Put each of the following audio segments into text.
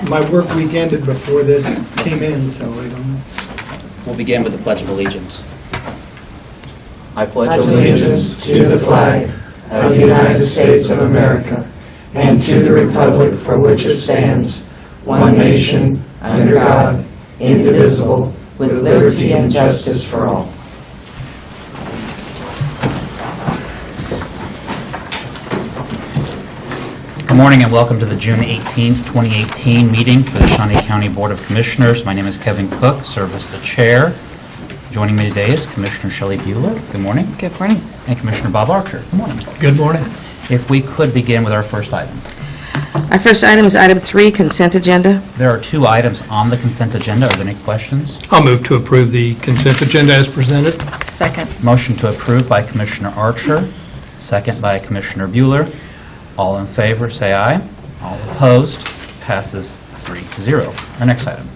My work week ended before this came in, so I don't know. We'll begin with the Pledge of Allegiance. I pledge allegiance to the flag of the United States of America and to the republic for which it stands, one nation, under God, indivisible, with liberty and justice for all. Good morning and welcome to the June 18th, 2018 meeting for the Shawnee County Board of Commissioners. My name is Kevin Cook, serve as the chair. Joining me today is Commissioner Shelley Bueller. Good morning. Good morning. And Commissioner Bob Archer. Good morning. Good morning. If we could begin with our first item. Our first item is item 3, consent agenda. There are 2 items on the consent agenda. Are there any questions? I'll move to approve the consent agenda as presented. Second. Motion to approve by Commissioner Archer, second by Commissioner Bueller. All in favor, say aye. All opposed, passes 3-0. Our next item.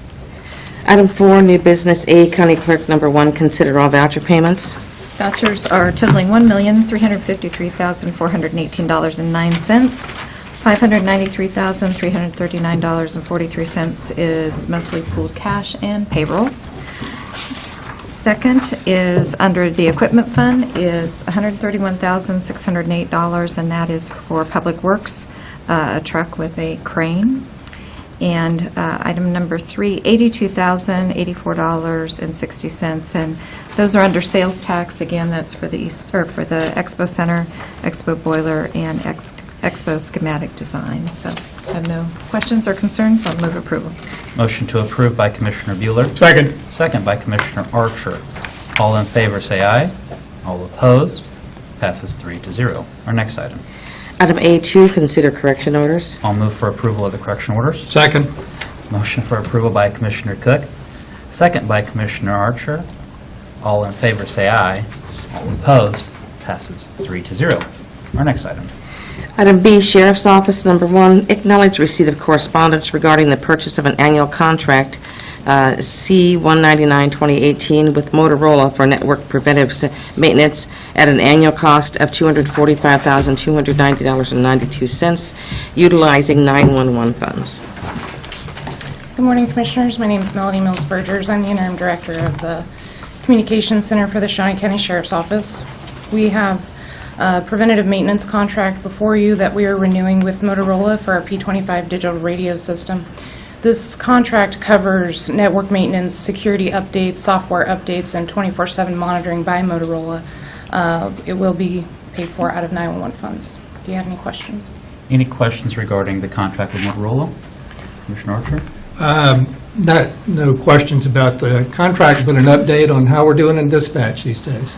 Item 4, new business A, County Clerk number 1, consider all voucher payments. Vouchers are totaling $1,353,418.09. $593,339.43 is mostly pooled cash and payroll. Second is under the equipment fund is $131,608, and that is for Public Works, a truck with a crane. And item number 3, $82,084.60, and those are under sales tax. Again, that's for the for the Expo Center, Expo Boiler, and Expo schematic design. So no questions or concerns. I'll move approval. Motion to approve by Commissioner Bueller. Second. Second by Commissioner Archer. All in favor, say aye. All opposed, passes 3-0. Our next item. Item A2, consider correction orders. I'll move for approval of the correction orders. Second. Motion for approval by Commissioner Cook. Second by Commissioner Archer. All in favor, say aye. All opposed, passes 3-0. Our next item. Item B, Sheriff's Office number 1, acknowledge receipt of correspondence regarding the purchase of an annual contract, C-199-2018, with Motorola for network preventive maintenance at an annual cost of $245,290.92, utilizing 911 funds. Good morning, Commissioners. My name is Melanie Mills-Burgers. I'm the Interim Director of the Communications Center for the Shawnee County Sheriff's Office. We have a preventative maintenance contract before you that we are renewing with Motorola for our P25 digital radio system. This contract covers network maintenance, security updates, software updates, and 24/7 monitoring by Motorola. It will be paid for out of 911 funds. Do you have any questions? Any questions regarding the contract with Motorola? Commissioner Archer? No questions about the contract, but an update on how we're doing in dispatch these days.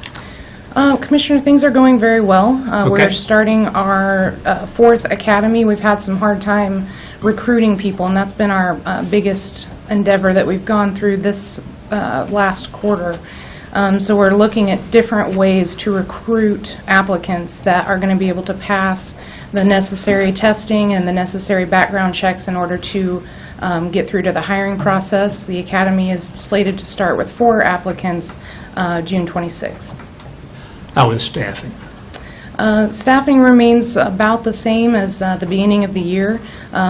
Commissioner, things are going very well. Okay. We're starting our 4th academy. We've had some hard time recruiting people, and that's been our biggest endeavor that we've gone through this last quarter. So we're looking at different ways to recruit applicants that are going to be able to pass the necessary testing and the necessary background checks in order to get through to the hiring process. The academy is slated to start with 4 applicants June 26th. How is staffing? Staffing remains about the same as the beginning of the year.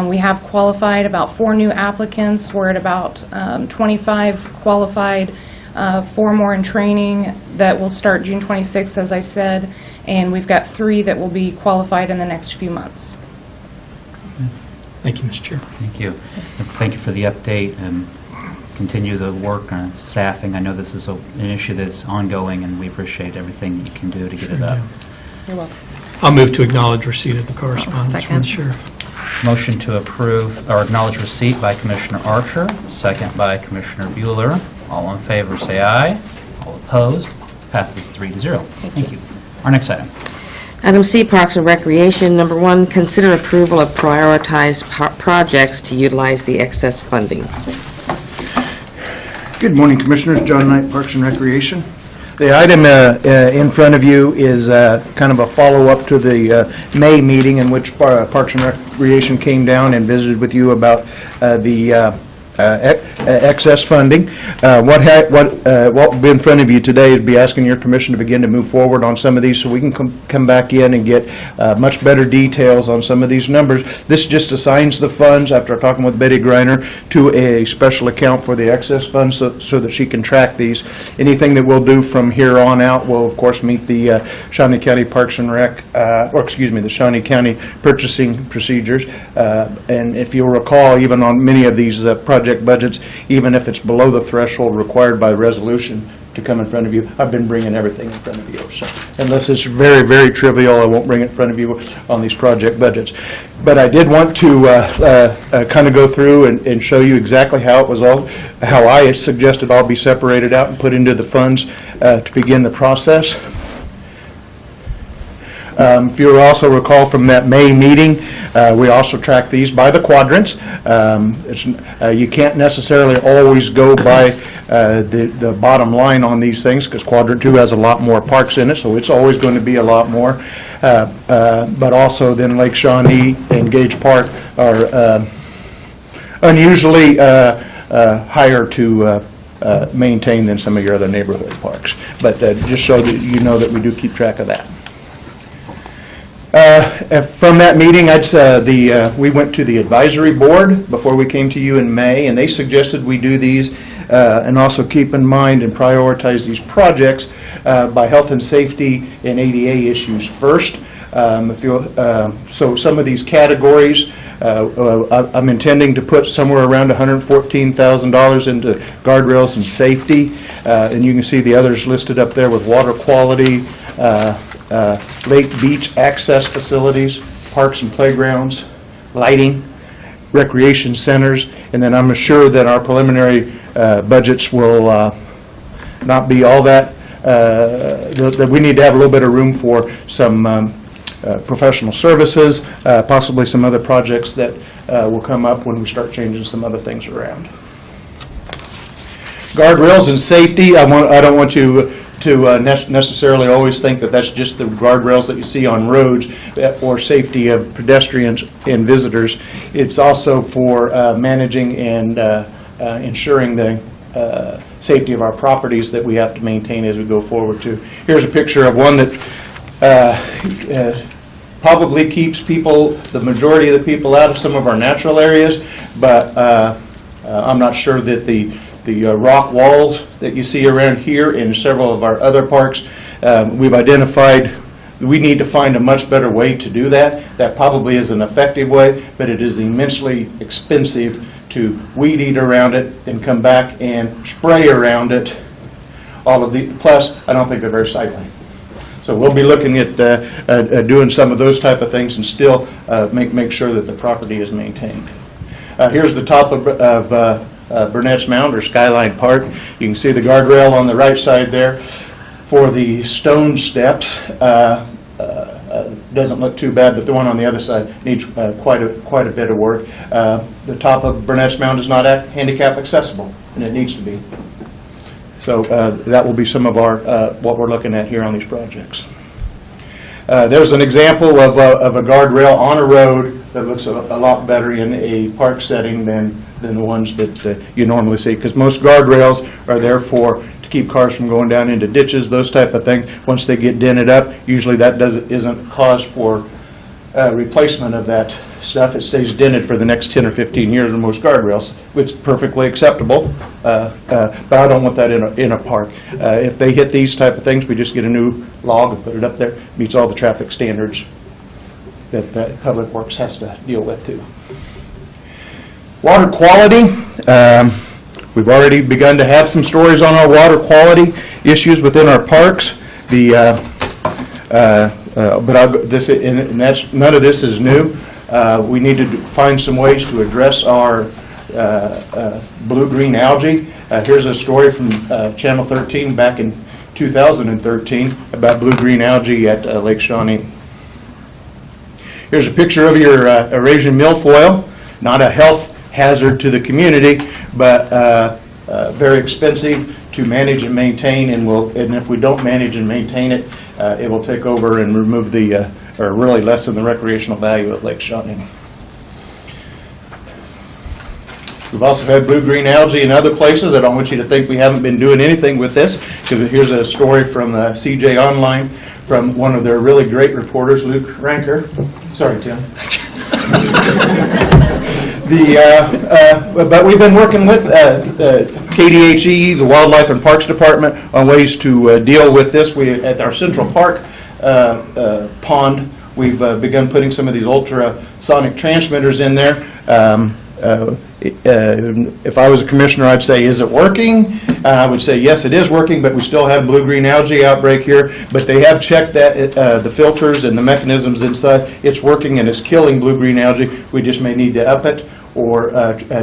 We have qualified about 4 new applicants. We're at about 25 qualified, 4 more in training that will start June 26th, as I said, and we've got 3 that will be qualified in the next few months. Thank you, Mr. Chair. Thank you. Thank you for the update and continue the work on staffing. I know this is an issue that's ongoing, and we appreciate everything that you can do to get it up. You're welcome. I'll move to acknowledge receipt of the correspondence from Second. the sheriff. Motion to approve or acknowledge receipt by Commissioner Archer, second by Commissioner Bueller. All in favor, say aye. All opposed, passes 3-0. Thank you. Our next item. Item C, Parks and Recreation number 1, consider approval of prioritized projects to utilize the excess funding. Good morning, Commissioners. John Knight, Parks and Recreation. The item in front of you is kind of a follow-up to the May meeting in which Parks and Recreation came down and visited with you about the excess funding. What will be in front of you today is be asking your permission to begin to move forward on some of these so we can come back in and get much better details on some of these numbers. This just assigns the funds, after talking with Betty Greiner, to a special account for the excess funds so that she can track these. Anything that we'll do from here on out will, of course, meet the Shawnee County Parks and Rec, the Shawnee County purchasing procedures. And if you'll recall, even on many of these project budgets, even if it's below the threshold required by resolution to come in front of you, I've been bringing everything in front of you. So unless it's very, very trivial, I won't bring it in front of you on these project budgets. But I did want to kind of go through and show you exactly how it was how I suggested all be separated out and put into the funds to begin the process. If you also recall from that May meeting, we also track these by the quadrants. You can't necessarily always go by the bottom line on these things because Quadrant 2 has a lot more parks in it, so it's always going to be a lot more. But also then Lake Shawnee and Gage Park are unusually higher to maintain than some of your other neighborhood parks. But just so that you know that we do keep track of that. From that meeting, we went to the advisory board before we came to you in May, and they suggested we do these and also keep in mind and prioritize these projects by health and safety and ADA issues first. So some of these categories, I'm intending to put somewhere around $114,000 into guardrails and safety, and you can see the others listed up there with water quality, lake beach access facilities, parks and playgrounds, lighting, recreation centers, and then I'm sure that our preliminary budgets will not be all that, that we need to have a little bit of room for some professional services, possibly some other projects that will come up when we start changing some other things around. Guardrails and safety, I don't want you to necessarily always think that that's just the guardrails that you see on roads or safety of pedestrians and visitors. It's also for managing and ensuring the safety of our properties that we have to maintain as we go forward too. Here's a picture of one that probably keeps the majority of the people out of some of our natural areas, but I'm not sure that the rock walls that you see around here in several of our other parks, we've identified we need to find a much better way to do that. That probably is an effective way, but it is immensely expensive to weed eat around it and come back and spray around it. Plus, I don't think they're very sightly. So we'll be looking at doing some of those type of things and still make sure that the property is maintained. Here's the top of Burnett's Mound or Skyline Park. You can see the guardrail on the right side there. For the stone steps, doesn't look too bad, but the one on the other side needs quite a bit of work. The top of Burnett's Mound is not handicap accessible, and it needs to be. So that will be some of our what we're looking at here on these projects. There's an example of a guardrail on a road that looks a lot better in a park setting than the ones that you normally see, because most guardrails are there to keep cars from going down into ditches, those type of things. Once they get dented up, usually that isn't cause for replacement of that stuff. It stays dented for the next 10 or 15 years in most guardrails, which is perfectly acceptable, but I don't want that in a park. If they hit these type of things, we just get a new log and put it up there. Meets all the traffic standards that Public Works has to deal with too. Water quality. We've already begun to have some stories on our water quality issues within our parks. None of this is new. We need to find some ways to address our blue-green algae. Here's a story from Channel 13 back in 2013 about blue-green algae at Lake Shawnee. Here's a picture of your Eurasian milfoil. Not a health hazard to the community, but very expensive to manage and maintain, and if we don't manage and maintain it, it will take over and remove or really lessen the recreational value of Lake Shawnee. We've also had blue-green algae in other places. I don't want you to think we haven't been doing anything with this, because here's a story from CJ Online from one of their really great reporters, Luke Ranker. Sorry, Tim. But we've been working with KDHE, the Wildlife and Parks Department, on ways to deal with this. At our Central Park pond, we've begun putting some of these ultrasonic transmitters in there. If I was a commissioner, I'd say, is it working? I would say, yes, it is working, but we still have blue-green algae outbreak here. But they have checked that the filters and the mechanisms inside. It's working and it's killing blue-green algae. We just may need to up it or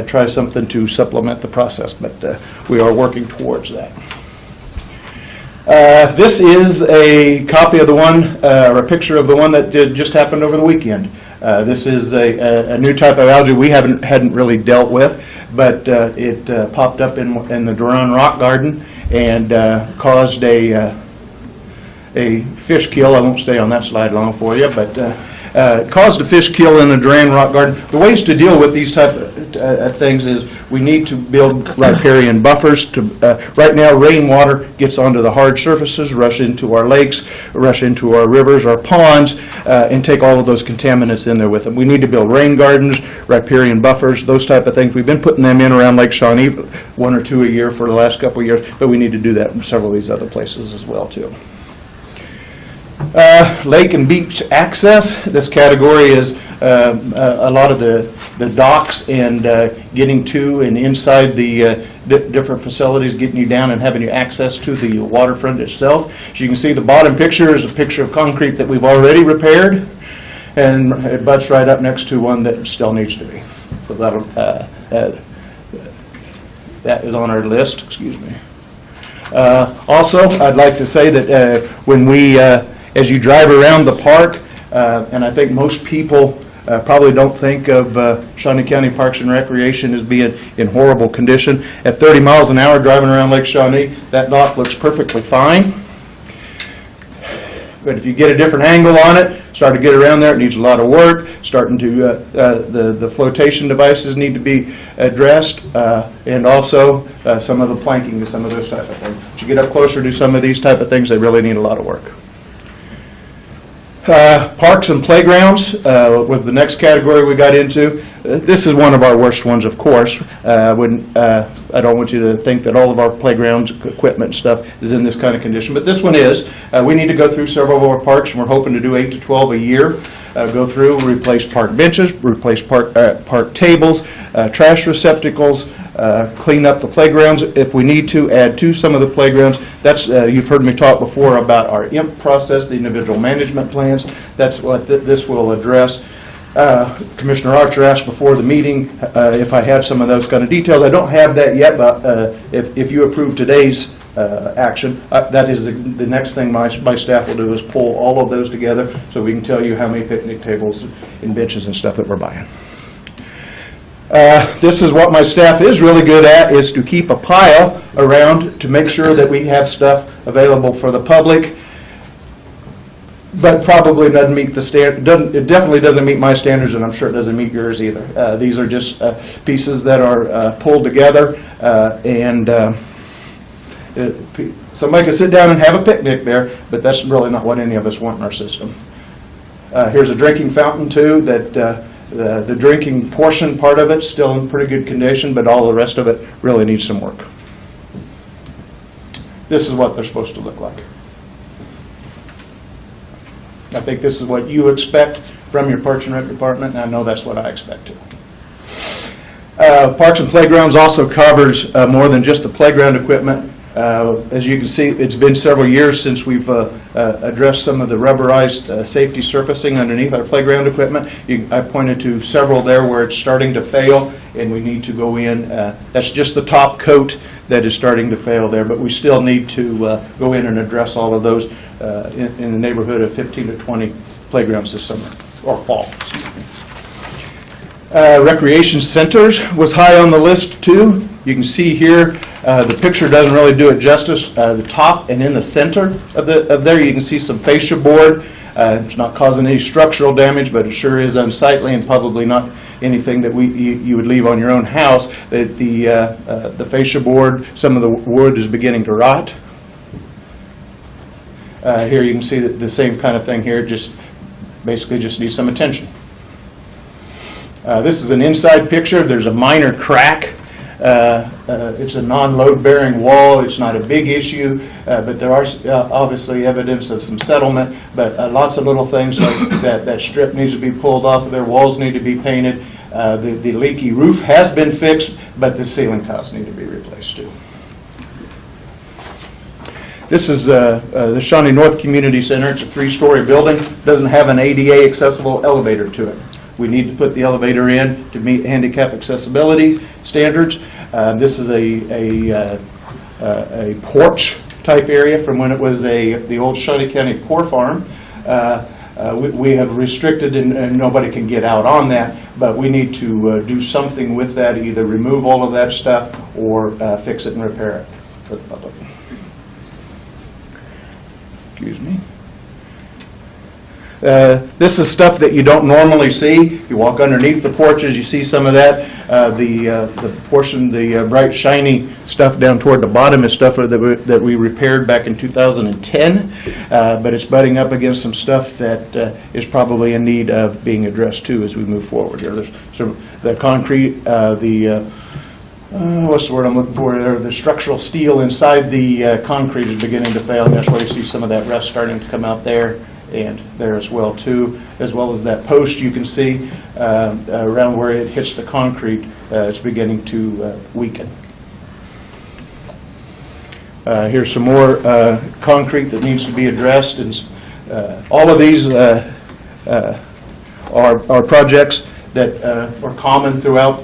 try something to supplement the process. But we are working towards that. This is a copy of the one, or a picture of the one that just happened over the weekend. This is a new type of algae we hadn't really dealt with, but it popped up in the Duran Rock Garden and caused a fish kill. I won't stay on that slide long for you, but caused a fish kill in the Duran Rock Garden. The ways to deal with these type of things is we need to build riparian buffers. Right now, rainwater gets onto the hard surfaces, rush into our lakes, rush into our rivers, our ponds, and take all of those contaminants in there with them. We need to build rain gardens, riparian buffers, those type of things. We've been putting them in around Lake Shawnee, 1 or 2 a year for the last couple of years, but we need to do that in several of these other places as well, too. Lake and beach access. This category is a lot of the docks and getting to and inside the different facilities, getting you down and having you access to the waterfront itself. As you can see, the bottom picture is a picture of concrete that we've already repaired, and it butts right up next to one that still needs to be. So that is on our list. Excuse me. Also, I'd like to say that when we as you drive around the park, and I think most people probably don't think of Shawnee County Parks and Recreation as being in horrible condition. At 30 miles an hour driving around Lake Shawnee, that dock looks perfectly fine. But if you get a different angle on it, start to get around there, it needs a lot of work. Starting to, the flotation devices need to be addressed, and also some of the planking and some of those type of things. As you get up closer to some of these type of things, they really need a lot of work. Parks and playgrounds was the next category we got into. This is one of our worst ones, of course. I don't want you to think that all of our playgrounds, equipment and stuff is in this kind of condition, but this one is. We need to go through several of our parks, and we're hoping to do 8 to 12 a year. Go through, replace park benches, replace park tables, trash receptacles, clean up the playgrounds if we need to, add to some of the playgrounds. That's you've heard me talk before about our IMP process, the individual management plans. That's what this will address. Commissioner Archer asked before the meeting if I had some of those kind of details. I don't have that yet, but if you approve today's action, that is the next thing my staff will do is pull all of those together so we can tell you how many picnic tables and benches and stuff that we're buying. This is what my staff is really good at, is to keep a pile around to make sure that we have stuff available for the public, but probably doesn't meet the standard. It definitely doesn't meet my standards, and I'm sure it doesn't meet yours either. These are just pieces that are pulled together, and somebody could sit down and have a picnic there, but that's really not what any of us want in our system. Here's a drinking fountain too, that the drinking portion part of it's still in pretty good condition, but all the rest of it really needs some work. This is what they're supposed to look like. I think this is what you expect from your Parks and Rec department, and I know that's what I expect too. Parks and Playgrounds also covers more than just the playground equipment. As you can see, it's been several years since we've addressed some of the rubberized safety surfacing underneath our playground equipment. I pointed to several there where it's starting to fail, and we need to go in. That's just the top coat that is starting to fail there, but we still need to go in and address all of those in the neighborhood of 15 to 20 playgrounds this summer, or fall. Recreation centers was high on the list too. You can see here, the picture doesn't really do it justice. The top and in the center of there, you can see some fascia board. It's not causing any structural damage, but it sure is unsightly and probably not anything that you would leave on your own house. The fascia board, some of the wood is beginning to rot. Here you can see the same kind of thing here, basically just needs some attention. This is an inside picture. There's a minor crack. It's a non-load bearing wall. It's not a big issue, but there are obviously evidence of some settlement, but lots of little things like that strip needs to be pulled off of there, walls need to be painted, the leaky roof has been fixed, but the ceiling tiles need to be replaced too. This is the Shawnee North Community Center. It's a 3-story building. Doesn't have an ADA accessible elevator to it. We need to put the elevator in to meet handicap accessibility standards. This is a porch type area from when it was the old Shawnee County Poor Farm. We have restricted and nobody can get out on that, but we need to do something with that, either remove all of that stuff or fix it and repair it for the public. Excuse me. This is stuff that you don't normally see. You walk underneath the porches, you see some of that. The portion, the bright shiny stuff down toward the bottom is stuff that we repaired back in 2010, but it's butting up against some stuff that is probably in need of being addressed too as we move forward here. There's some the concrete, what's the word I'm looking for there? The structural steel inside the concrete is beginning to fail, and that's why you see some of that rust starting to come out there and there as well too, as well as that post you can see around where it hits the concrete, it's beginning to weaken. Here's some more concrete that needs to be addressed, and all of these are projects that are common throughout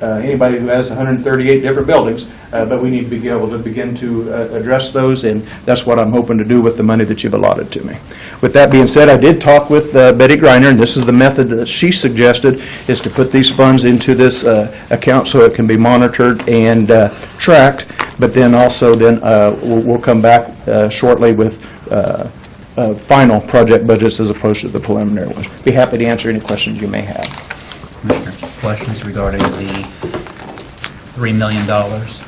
anybody who has 138 different buildings, but we need to be able to begin to address those, and that's what I'm hoping to do with the money that you've allotted to me. With that being said, I did talk with Betty Greiner, and this is the method that she suggested, is to put these funds into this account so it can be monitored and tracked, but then also we'll come back shortly with final project budgets as opposed to the preliminary ones. Be happy to answer any questions you may have. Commissioners, questions regarding the $3 million? Just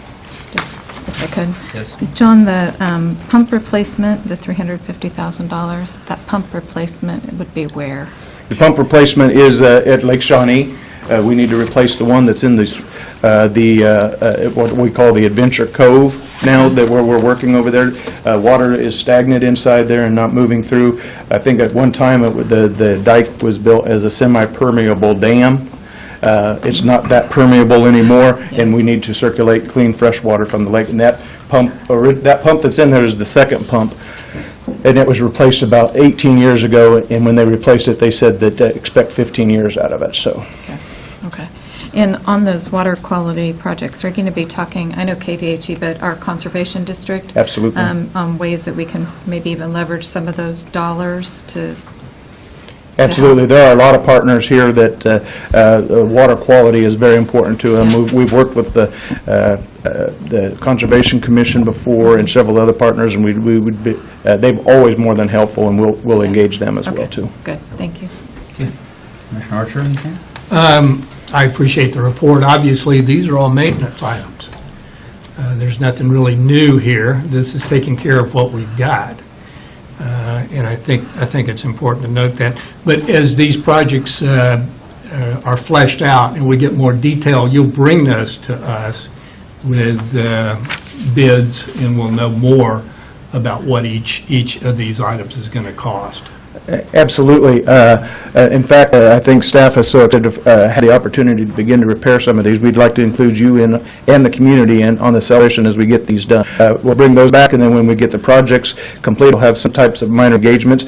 if I could. Yes. John, the pump replacement, the $350,000, that pump replacement would be where? The pump replacement is at Lake Shawnee. We need to replace the one that's in this, what we call the Adventure Cove now, that where we're working over there. Water is stagnant inside there and not moving through. I think at one time the dike was built as a semi-permeable dam. It's not that permeable anymore, and we need to circulate clean fresh water from the lake. And that pump that's in there is the second pump, and it was replaced about 18 years ago, and when they replaced it, they said that they expect 15 years out of it. So. Okay. And on those water quality projects, are you going to be talking, I know KDHE, but our conservation district? Absolutely. On ways that we can maybe even leverage some of those dollars to... Absolutely. There are a lot of partners here that water quality is very important to them. Yeah. We've worked with the Conservation Commission before and several other partners, and we would be, they've always more than helpful, and we'll engage them as well too. Good. Thank you. Okay. Commissioner Archer, anything? I appreciate the report. Obviously, these are all maintenance items. There's nothing really new here. This is taking care of what we've got. And I think it's important to note that. But as these projects are fleshed out and we get more detail, you'll bring those to us with bids, and we'll know more about what each of these items is going to cost. Absolutely. In fact, I think staff has sort of had the opportunity to begin to repair some of these. We'd like to include you and the community on the celebration as we get these done. We'll bring those back, and then when we get the projects complete, we'll have some types of minor engagements.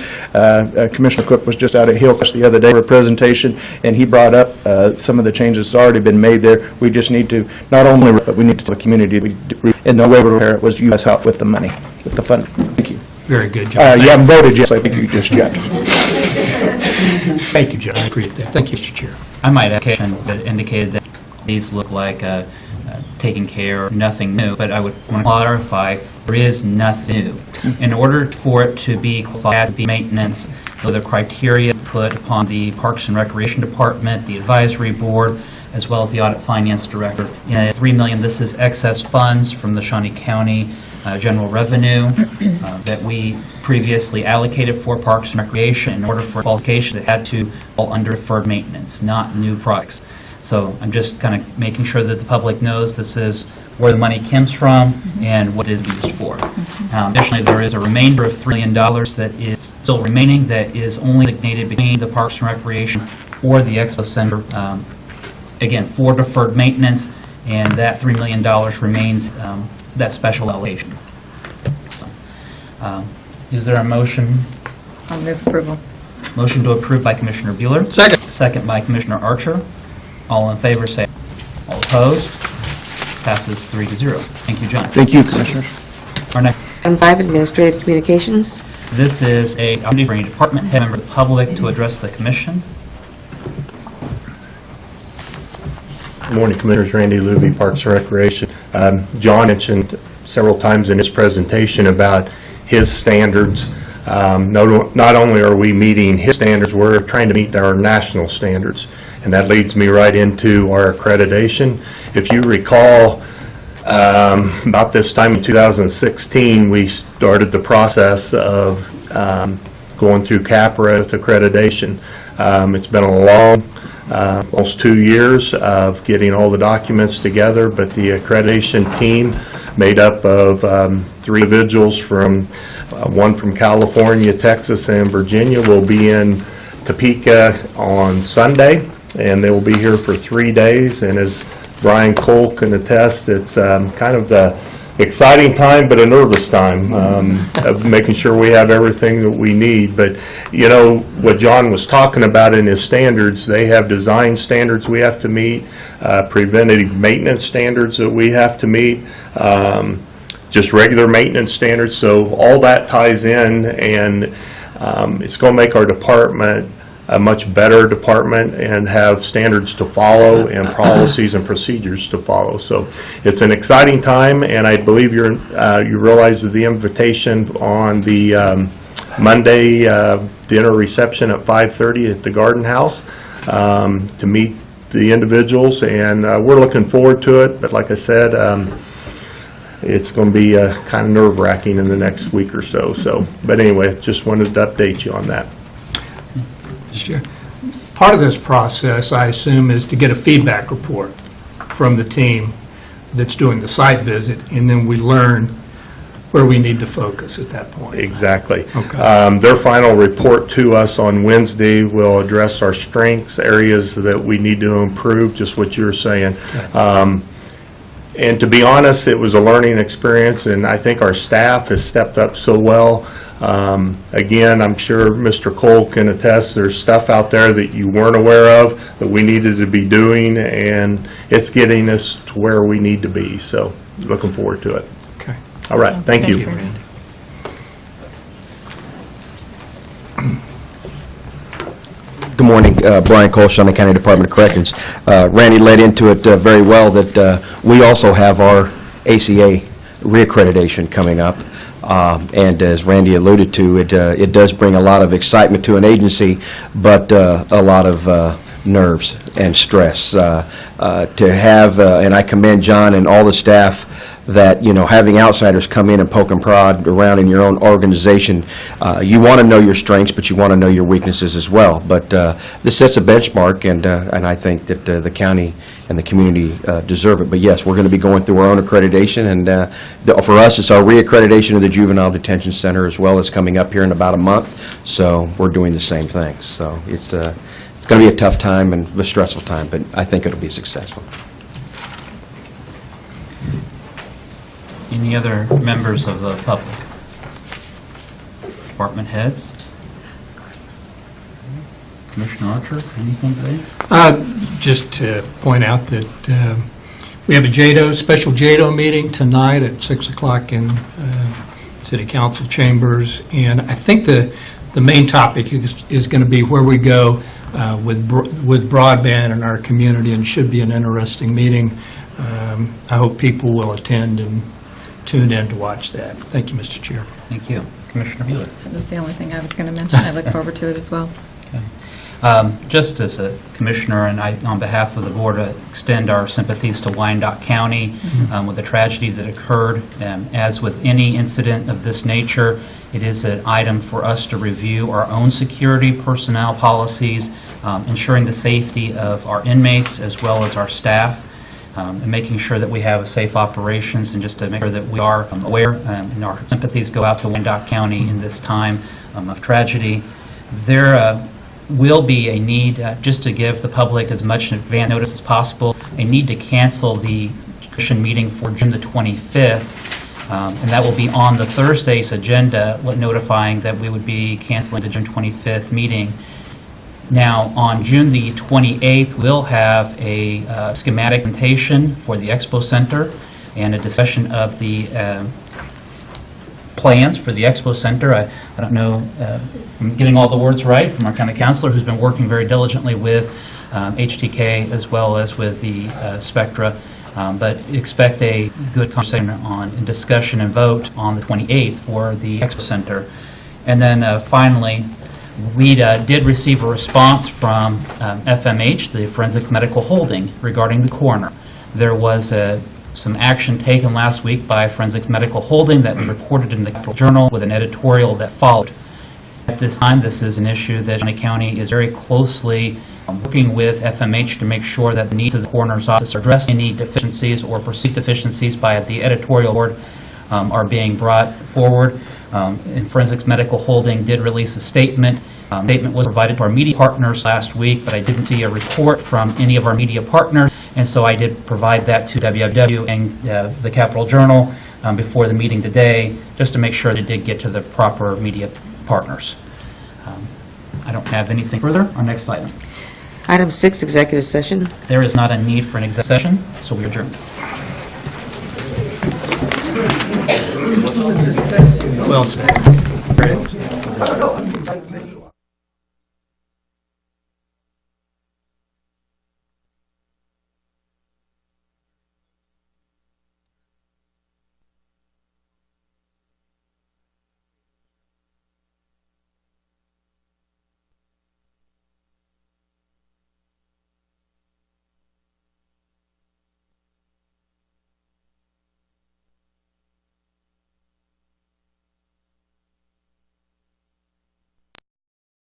Commissioner Cook was just out at Hillcrest the other day for a presentation, and he brought up some of the changes that's already been made there. We just need to not only, but we need to tell the community, and the way we repair it was you guys help with the money, with the funding. Thank you. Very good, John. You haven't voted yet, so I think you just yet. Thank you, John. I appreciate that. Thank you, Mr. Chair. I might add that indicated that these look like taking care of nothing new, but I would want to clarify there is nothing new. In order for it to be qualified to be maintenance, the criteria put upon the Parks and Recreation Department, the Advisory Board, as well as the Audit Finance Director. $3 million, this is excess funds from the Shawnee County general revenue that we previously allocated for Parks and Recreation. In order for qualifications, it had to fall under deferred maintenance, not new projects. So I'm just kind of making sure that the public knows this is where the money comes from and what it is used for. Additionally, there is a remainder of $3 million that is still remaining that is only designated between the Parks and Recreation or the Expo Center, again, for deferred maintenance, and that $3 million remains that special allocation. So, is there a motion? I'll move approval. Motion to approve by Commissioner Bueller. Second. Second by Commissioner Archer. All in favor, say aye. All opposed? Passes 3-0. Thank you, John. Thank you, Commissioners. Our next, Item 5, Administrative Communications. this is a opportunity for any department head member of the public to address the commission. Good morning, Commissioners. Randy Luby, Parks and Recreation. John mentioned several times in his presentation about his standards. Not only are we meeting his standards, we're trying to meet our national standards. And that leads me right into our accreditation. If you recall, about this time in 2016, we started the process of going through CAPRA with accreditation. It's been a long, almost 2 years of getting all the documents together, but the accreditation team made up of 3 individuals from, one from California, Texas, and Virginia will be in Topeka on Sunday, and they will be here for 3 days. And as Brian Cole can attest, it's kind of the exciting time, but a nervous time of making sure we have everything that we need. But, you know, what John was talking about in his standards, they have design standards we have to meet, preventative maintenance standards that we have to meet, just regular maintenance standards. So all that ties in, and it's going to make our department a much better department and have standards to follow and policies and procedures to follow. So it's an exciting time, and I believe you realize that the invitation on the Monday dinner reception at 5:30 at the Garden House to meet the individuals, and we're looking forward to it. But like I said, it's going to be kind of nerve-wracking in the next week or so. But anyway, just wanted to update you on that. Sure. Part of this process, I assume, is to get a feedback report from the team that's doing the site visit, and then we learn where we need to focus at that point. Exactly. Okay. Their final report to us on Wednesday will address our strengths, areas that we need to improve, just what you were saying. And to be honest, it was a learning experience, and I think our staff has stepped up so well. Again, I'm sure Mr. Cole can attest, there's stuff out there that you weren't aware of that we needed to be doing, and it's getting us to where we need to be. So looking forward to it. Okay. All right. Thank you. Thanks, Randy. Good morning, Brian Cole, Shawnee County Department of Corrections. Randy led into it very well that we also have our ACA reaccreditation coming up. And as Randy alluded to, it does bring a lot of excitement to an agency, but a lot of nerves and stress. To have, and I commend John and all the staff that, you know, having outsiders come in and poke and prod around in your own organization, you want to know your strengths, but you want to know your weaknesses as well. But this sets a benchmark, and I think that the county and the community deserve it. But yes, we're going to be going through our own accreditation, and for us, it's our reaccreditation of the Juvenile Detention Center as well as coming up here in about a month. So we're doing the same thing. So it's going to be a tough time and a stressful time, but I think it'll be successful. Any other members of the public? Department heads? Commissioner Archer, anything today? Just to point out that we have a special JADO meeting tonight at 6 o'clock in City Council chambers, and I think the main topic is going to be where we go with broadband in our community, and should be an interesting meeting. I hope people will attend and tune in to watch that. Thank you, Mr. Chair. Thank you. Commissioner Bueller. That's the only thing I was going to mention. I look forward to it as well. Okay. Just as a commissioner, and I, on behalf of the board, extend our sympathies to Wyandotte County with the tragedy that occurred. As with any incident of this nature, it is an item for us to review our own security personnel policies, ensuring the safety of our inmates as well as our staff, and making sure that we have safe operations, and just to make sure that we are aware, and our sympathies go out to Wyandotte County in this time of tragedy. There will be a need, just to give the public as much advance notice as possible, a need to cancel the commission meeting for June the 25th, and that will be on the Thursday's agenda, notifying that we would be canceling the June 25th meeting. Now, on June the 28th, we'll have a schematic presentation for the Expo Center and a discussion of the plans for the Expo Center. I don't know if I'm getting all the words right from our county councilor, who's been working very diligently with HTK as well as with the Spectra, but expect a good conversation on and discussion and vote on the 28th for the Expo Center. And then finally, we did receive a response from FMH, the Forensic Medical Holding, regarding the coroner. There was some action taken last week by Forensic Medical Holding that was reported in the Capital Journal with an editorial that followed. At this time, this is an issue that Shawnee County is very closely working with FMH to make sure that the needs of the coroner's office are addressed. Any deficiencies or perceived deficiencies by the editorial board are being brought forward. And Forensics Medical Holding did release a statement. The statement was provided to our media partners last week, but I didn't see a report from any of our media partners, and so I did provide that to WWW and the Capital Journal before the meeting today, just to make sure that it did get to the proper media partners. I don't have anything further. Our next item. Item 6, executive session. There is not a need for an executive session, so we adjourn. Well said.